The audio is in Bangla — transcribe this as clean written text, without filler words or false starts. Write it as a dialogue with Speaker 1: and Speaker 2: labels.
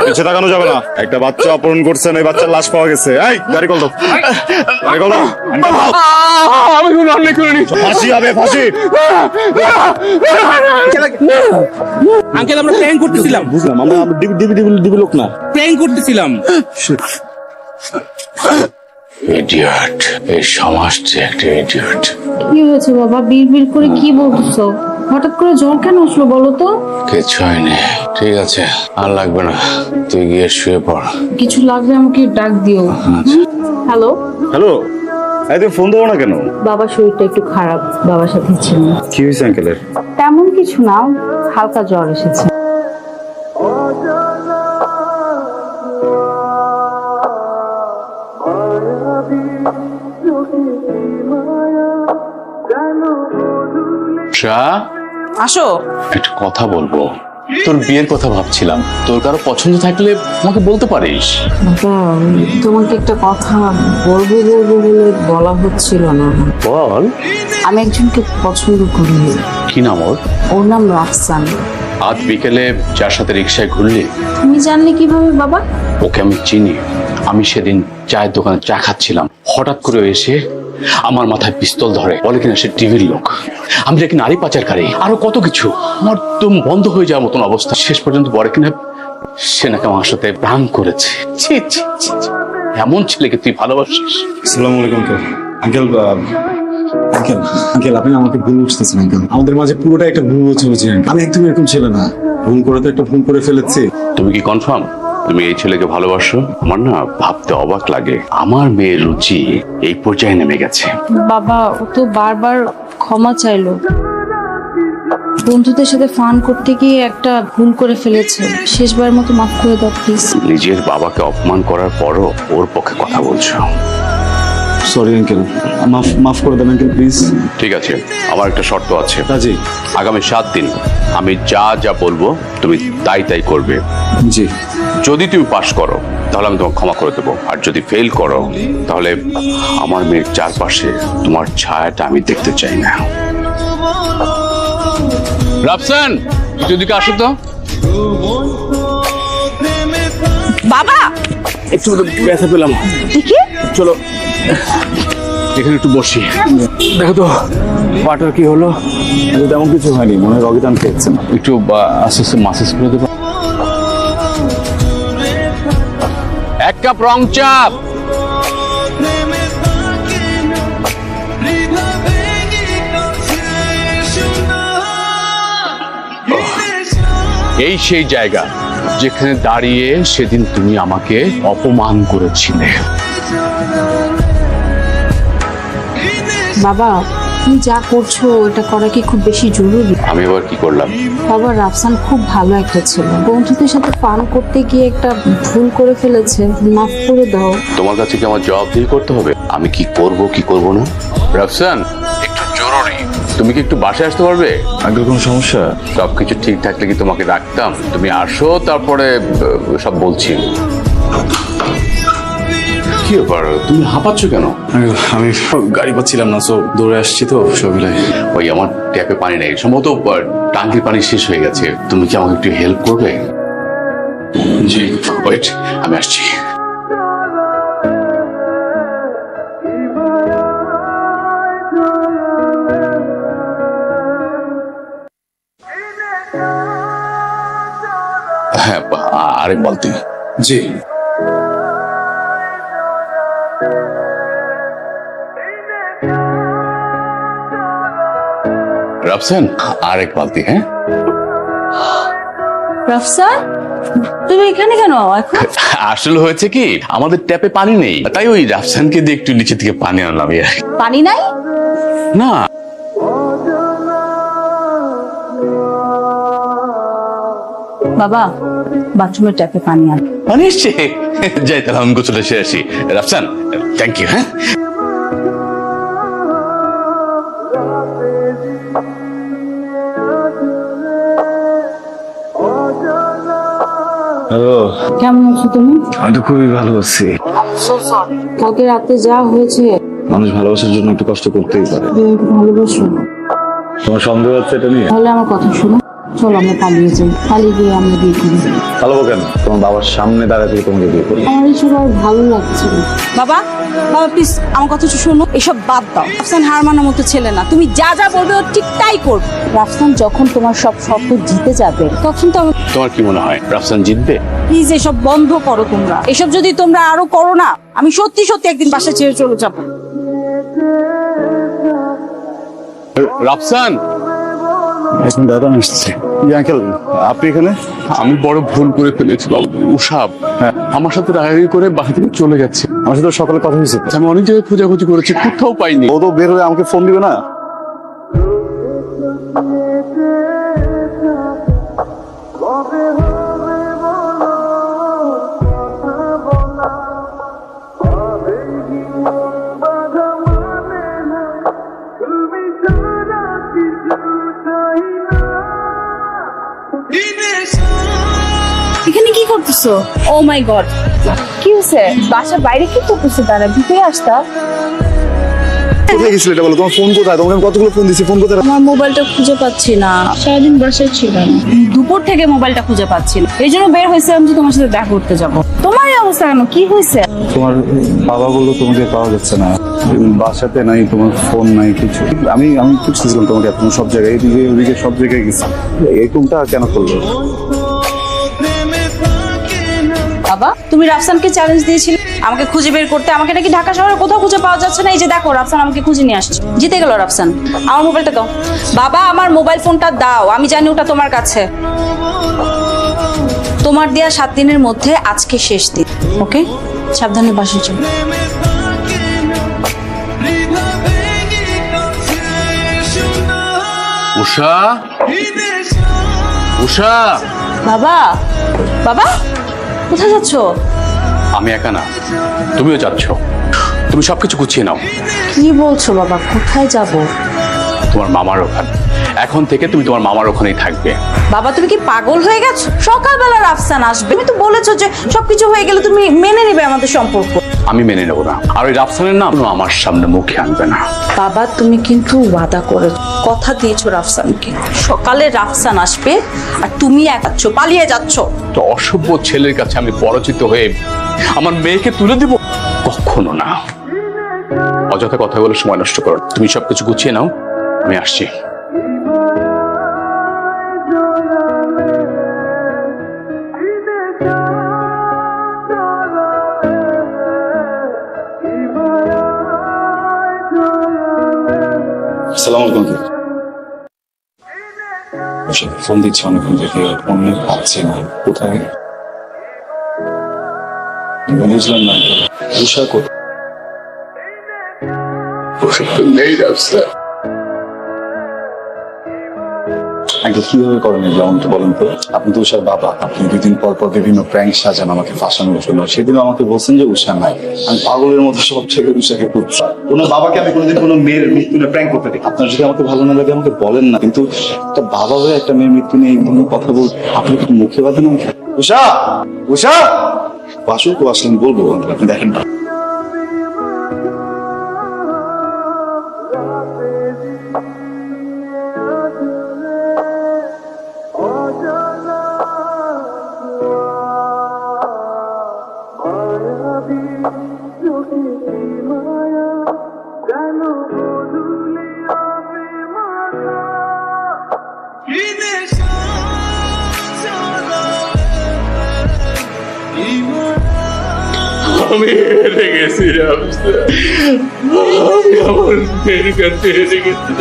Speaker 1: পিছিয়ে তাকানো যাবে না। একটা বাচ্চা অপহরণ করছেন, এই বাচ্চার লাশ পাওয়া গেছে। এই গাড়ি কল দাও, গাড়ি কল দাও।
Speaker 2: আমি কোনো অন্যায় করিনি।
Speaker 1: ফাঁসি হবে, ফাঁসি।
Speaker 2: আঙ্কেল আমরা প্র্যাঙ্ক করতেছিলাম।
Speaker 1: বুঝলাম, আমরা ডিবি লোক না।
Speaker 2: প্র্যাঙ্ক করতেছিলাম।
Speaker 3: ইডিয়ট, এই সমাজটি একটা ইডিয়ট।
Speaker 4: কি হয়েছে বাবা? বিড়বিড় করে কি বলতেছো? হঠাৎ করে জ্বর কেন আসলো বলো তো?
Speaker 3: কিচ্ছু হয়নি, ঠিক আছে, আর লাগবে না, তুই গিয়ে শুয়ে পড়।
Speaker 4: কিছু লাগলে আমাকে ডাক দিও। হ্যালো
Speaker 1: হ্যালো, এই তুমি ফোন দেবো না কেন?
Speaker 4: বাবার শরীরটা একটু খারাপ, বাবার সাথে ছিল।
Speaker 1: কি হয়েছে আঙ্কেলের?
Speaker 4: তেমন কিছু না, হালকা জ্বর এসেছে।
Speaker 5: আসো।
Speaker 3: একটা কথা বলবো, তোর বিয়ের কথা ভাবছিলাম, তোর কারো পছন্দ থাকলে আমাকে বলতে পারিস।
Speaker 4: বাবা, তোমাকে একটা কথা বলবো বলে বলা হচ্ছিল না।
Speaker 3: বল।
Speaker 4: আমি একজনকে পছন্দ করি।
Speaker 3: কি নাম ওর?
Speaker 4: ওর নাম রাফসান।
Speaker 3: আজ বিকেলে যার সাথে রিক্সায় ঘুরলি,
Speaker 4: তুমি জানলে কিভাবে বাবা?
Speaker 3: ওকে আমি চিনি। আমি সেদিন চায়ের দোকানে চা খাচ্ছিলাম, হঠাৎ করে এসে আমার মাথায় পিস্তল ধরে, বলে কিনা সে টিভির লোক, আমি নাকি নারী পাচারকারী, আরো কত কিছু। আমার দম বন্ধ হয়ে যাওয়ার মতন অবস্থা। শেষ পর্যন্ত বলে কিনা সে নাকি আমার সাথে প্রাণ করেছে। ছি ছি ছি ছি। এমন ছেলেকে তুই ভালোবাসিস?
Speaker 1: আসসালামু আলাইকুম আঙ্কেল। আঙ্কেল আঙ্কেল আপনি আমাকে ভুল বুঝতেছেন আঙ্কেল। আমাদের মাঝে পুরোটা একটা ভুল বুঝে। আমি একদম এরকম ছিল না। ভুল করে তো একটা ভুল করে ফেলেছি।
Speaker 3: তুমি কি কনফার্ম তুমি এই ছেলেকে ভালোবাসো? আমার না ভাবতে অবাক লাগে, আমার মেয়ের রুচি এই পর্যায়ে নেমে গেছে।
Speaker 4: বাবা, ও তো বারবার ক্ষমা চাইলো। বন্ধুদের সাথে ফান করতে গিয়ে একটা ভুল করে ফেলেছে। শেষবার মতো মাফ করে দাও প্লিজ।
Speaker 3: নিজের বাবাকে অপমান করার পরও ওর পক্ষে কথা বলছো।
Speaker 1: সরি আঙ্কেল, মাফ করে দেন আঙ্কেল প্লিজ।
Speaker 3: ঠিক আছে, আমার একটা শর্ত আছে।
Speaker 1: জি
Speaker 3: আগামী 7 দিন আমি যা যা বলবো তুমি তাই তাই করবে।
Speaker 1: জি।
Speaker 3: যদি তুমি পাশ করো তাহলে আমি তোমাকে ক্ষমা করে দেবো, আর যদি ফেল করো তাহলে আমার মেয়ের চারপাশে তোমার ছায়াটা আমি দেখতে চাই না। রাফসান, একটু দিকে আসো তো।
Speaker 5: বাবা,
Speaker 2: একটু ব্যথা পেলাম।
Speaker 5: দেখি।
Speaker 2: চলো এখানে একটু বসি। দেখো তো পাটার কি হলো?
Speaker 1: তেমন কিছু হয়নি, মনে হয় রগিদান খেয়েছেন।
Speaker 3: একটু আস্তে আস্তে মাসাজ করে দেবো। 1 কাপ রং চাপ। এই সেই জায়গা যেখানে দাঁড়িয়ে সেদিন তুমি আমাকে অপমান করেছিলে।
Speaker 4: বাবা, তুমি যা করছো এটা করা কি খুব বেশি জরুরি?
Speaker 3: আমি এবার কি করলাম?
Speaker 4: বাবা, রাফসান খুব ভালো একটা ছেলে। বন্ধুদের সাথে ফান করতে গিয়ে একটা ভুল করে ফেলেছে, মাফ করে দাও।
Speaker 3: তোমার কাছে কি আমার জবাবদিহি করতে হবে আমি কি করব কি করব না? রাফসান, একটু জরুরি, তুমি কি একটু বাসায় আসতে পারবে?
Speaker 1: আঙ্কেল কোনো সমস্যা?
Speaker 3: সবকিছু ঠিক থাকলে কি তোমাকে রাখতাম? তুমি আসো, তারপরে সব বলছি। কি ব্যাপার, তুমি হাঁপাচ্ছ কেন?
Speaker 1: আমি গাড়ি পাচ্ছিলাম না, সো দৌড়ে আসছি তো সব মিলাই।
Speaker 3: ওই আমার ট্যাপে পানি নেই, সম্ভবত টাঙ্কির পানি শেষ হয়ে গেছে। তুমি কি আমাকে একটু হেল্প করবে? জি, ওয়েট, আমি আসছি। হ্যাঁ, আরেক বালতি।
Speaker 1: জি।
Speaker 3: রাফসান, আরেক বালতি। হ্যাঁ
Speaker 4: রাফসান, তুমি এখানে কেন এখন?
Speaker 3: আসলে হয়েছে কি, আমাদের ট্যাপে পানি নেই, তাই ওই রাফসানকে দিয়ে একটু নিচে থেকে পানি আনলাম।
Speaker 4: পানি নাই?
Speaker 3: না,
Speaker 4: বাবা, বাথরুমের ট্যাপে পানি আন।
Speaker 3: পানি এসছে। যাই তাহলে আমি গোসল এসে আসি। Rafsan, thank you. হ্যাঁ,
Speaker 1: হ্যালো,
Speaker 4: কেমন আছো তুমি?
Speaker 1: আমি তো খুবই ভালো আছি।
Speaker 4: কালকে রাতে যা হয়েছে,
Speaker 1: মানুষ ভালোবাসার জন্য একটু কষ্ট করতেই পারে।
Speaker 4: তুমি একটু ভালোবাসো।
Speaker 1: তোমার সন্দেহ আছে এটা নিয়ে?
Speaker 4: তাহলে আমার কথা শোনো, চলো আমরা পালিয়ে যাই, পালিয়ে গিয়ে আমরা বিয়ে করি।
Speaker 1: পালাবো কেন? তোমার বাবার সামনে দাঁড়ায় থেকে তোমাকে বিয়ে করবো।
Speaker 4: আমার এসব আর ভালো লাগছে না।
Speaker 5: বাবা বাবা প্লিজ আমার কথা একটু শোনো, এসব বাদ দাও। রাফসান হার মানার মতো ছেলে না, তুমি যা যা বলবে ও ঠিক তাই করবে।
Speaker 4: রাফসান যখন তোমার সব শর্ত জিতে যাবে তখন তো আমি
Speaker 3: তোমার কি মনে হয় রাফসান জিতবে?
Speaker 5: প্লিজ এসব বন্ধ করো তোমরা। এসব যদি তোমরা আরো করো না, আমি সত্যি সত্যি একদিন বাসা ছেড়ে চলে যাবো।
Speaker 3: রাফসান,
Speaker 1: এখন দাদা আসছে। আঙ্কেল আপনি এখানে?
Speaker 3: আমি বড় ভুল করে ফেলেছি বাবু। উষাব আমার সাথে রাগারাগি করে বাসা থেকে চলে গেছে।
Speaker 1: আমার সাথে সকালে কথা হয়েছে।
Speaker 3: আমি অনেক জায়গায় খোঁজাখুঁজি করেছি, কোথাও পাইনি।
Speaker 1: ও তো বের হয়ে আমাকে ফোন দিবে না?
Speaker 5: এখানে কি করতেছো? ও মাই গড,
Speaker 6: কি হয়েছে? বাসার বাইরে কি করতেছে তারা? ভিতরে আসতা।
Speaker 1: কোথায় গেছিল এটা বলো? তোমার ফোন কোথায়? তোমাকে আমি কতগুলো ফোন দিছি, ফোন কোথায়?
Speaker 5: আমার মোবাইলটা খুঁজে পাচ্ছি না।
Speaker 6: সারাদিন বাসায় ছিলাম।
Speaker 5: দুপুর থেকে মোবাইলটা খুঁজে পাচ্ছি না, এই জন্য বের হয়েছিলাম যে তোমার সাথে দেখা করতে যাবো।
Speaker 6: তোমার এই অবস্থা কেন? কি হয়েছে?
Speaker 1: তোমার বাবা বললো তোমাকে পাওয়া যাচ্ছে না, বাসাতে নাই, তোমার ফোন নাই, কিছু। আমি খুঁজতেছিলাম তোমাকে, এখন সব জায়গায়, এদিকে ওদিকে সব জায়গায় গেছি। এরকমটা কেন করলো?
Speaker 5: বাবা তুমি রাফসানকে চ্যালেঞ্জ দিয়েছিলে আমাকে খুঁজে বের করতে, আমাকে নাকি ঢাকা শহরে কোথাও খুঁজে পাওয়া যাচ্ছে না। এই যে দেখো রাফসান আমাকে খুঁজে নিয়ে আসছে, জিতে গেল রাফসান। আমার মোবাইলটা দাও বাবা, আমার মোবাইল ফোনটা দাও, আমি জানি ওটা তোমার কাছে। তোমার দেয়া 7 দিনের মধ্যে আজকে শেষ দিন, ওকে? সাবধানে বাসে চলো।
Speaker 3: উষা, উষা,
Speaker 5: বাবা বাবা কোথায় যাচ্ছো?
Speaker 3: আমি একা না, তুমিও যাচ্ছ। তুমি সবকিছু গুছিয়ে নাও।
Speaker 4: কি বলছো বাবা? কোথায় যাব?
Speaker 3: তোমার মামার ওখানে। এখন থেকে তুমি তোমার মামার ওখানেই থাকবে।
Speaker 5: বাবা তুমি কি পাগল হয়ে গেছো? সকালবেলা রাফসান আসবে, তুমি তো বলেছো যে সবকিছু হয়ে গেলে তুমি মেনে নেবে আমাদের সম্পর্ক।
Speaker 3: আমি মেনে নেবো না, আর ওই রাফসানের নাম আমার সামনে মুখে আনবে না।
Speaker 5: বাবা তুমি কিন্তু ওয়াদা করেছো, কথা দিয়েছো রাফসানকে, সকালে রাফসান আসবে আর তুমি একাচ্ছ, পালিয়ে যাচ্ছ।
Speaker 3: তো অসভ্য ছেলের কাছে আমি পরাজিত হয়ে আমার মেয়েকে তুলে দিব? কখনো না। অযথা কথা বলে সময় নষ্ট করো। তুমি সবকিছু গুছিয়ে নাও, আমি আসছি।
Speaker 1: আসসালামু আলাইকুম। ফোন দিচ্ছি অনেকক্ষণ থেকে, ফোন পাচ্ছি না। কোথায় বুঝলাম না। উষা কোথায়? আঙ্কেল কিভাবে করেন এগুলো আমাকে বলেন তো? আপনি তো উষার বাবা, আপনি 2 দিন পর পর বিভিন্ন প্র্যাঙ্ক সাজান আমাকে ফাঁসানোর জন্য। সেদিন আমাকে বলছেন যে উষা নাই, আমি পাগলের মতো সব থেকে উষাকে খুঁজছি। কোনো বাবাকে আমি কোনোদিন কোনো মেয়ের মৃত্যু নিয়ে প্র্যাঙ্ক করতে দেখি। আপনার যদি আমাকে ভালো না লাগে আমাকে বলেন না, কিন্তু একটা বাবা হয়ে একটা মেয়ের মৃত্যু নিয়ে এই ধরনের কথা বল আপনি একটু মুখে বাঁধেন। উষা, উষা বাসুক আসলেন বলবো, আপনি দেখেন না।
Speaker 3: আমি হেরে গেছি রাফসান, আমি আমার মেয়ের কাছে হেরে গেছি।